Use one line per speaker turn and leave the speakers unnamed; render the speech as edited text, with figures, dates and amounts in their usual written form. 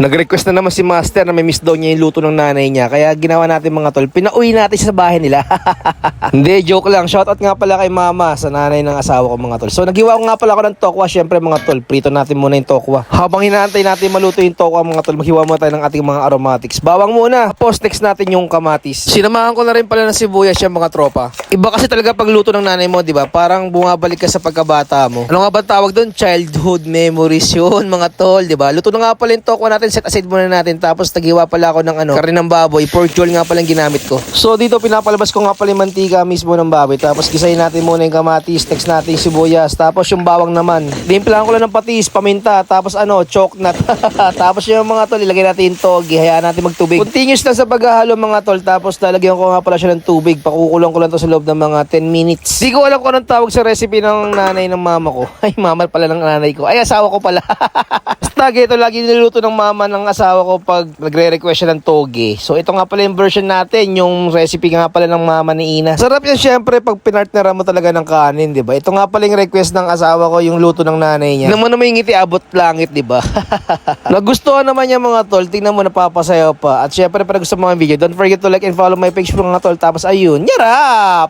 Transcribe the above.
Nag-request na naman si Master na may miss daw niya yung luto ng nanay niya. Kaya ginawa natin mga tol, pinauwi natin siya sa bahay nila. Hindi, joke lang. Shoutout nga pala kay mama sa nanay ng asawa ko mga tol. So naghiwa ko nga pala ako ng tokwa. Syempre mga tol, prito natin muna yung tokwa. Habang hinaantay natin maluto yung tokwa mga tol, maghiwa muna tayo ng ating mga aromatics. Bawang muna, tapos next natin yung kamatis. Sinamahan ko na rin pala ng sibuyas yung mga tropa. Iba kasi talaga pag luto ng nanay mo, di ba? Parang bumabalik ka sa pagkabata mo. Ano nga ba tawag doon? Childhood memories yun mga tol, di ba? Luto na nga pala yung tokwa natin. Set aside muna natin, tapos naghiwa pala ako ng karne ng baboy, pork jowl nga pala yung ginamit ko. So dito pinapalabas ko nga pala yung mantika mismo ng baboy, tapos gisahin natin muna yung kamatis, next natin yung sibuyas, tapos yung bawang naman. Dimplahan ko lang ng patis, paminta, tapos choknat. Tapos yung mga tol, ilagay natin yung togi, hayaan natin magtubig. Continuous lang sa paghahalo mga tol, tapos lalagyan ko nga pala siya ng tubig, pakukulong ko lang to sa loob ng mga 10 minutes. Di ko alam kung anong tawag sa recipe ng nanay ng mama ko. Ay, mama pala ng nanay ko. Ay, asawa ko pala. Basta ito lagi niluto ng mama ng asawa ko pag nagre-request siya ng toge. So ito nga pala yung version natin, yung recipe nga pala ng mama ni Ina. Sarap yan syempre pag pinartneran mo talaga ng kanin, di ba? Ito nga pala yung request ng asawa ko, yung luto ng nanay niya. Naman yung ngiti abot langit, di ba? Nagustuhan naman niya mga tol, tingnan mo napapasayaw pa. At syempre para gusto mo ang video, don't forget to like and follow my page mga tol. Tapos ayun, yarap!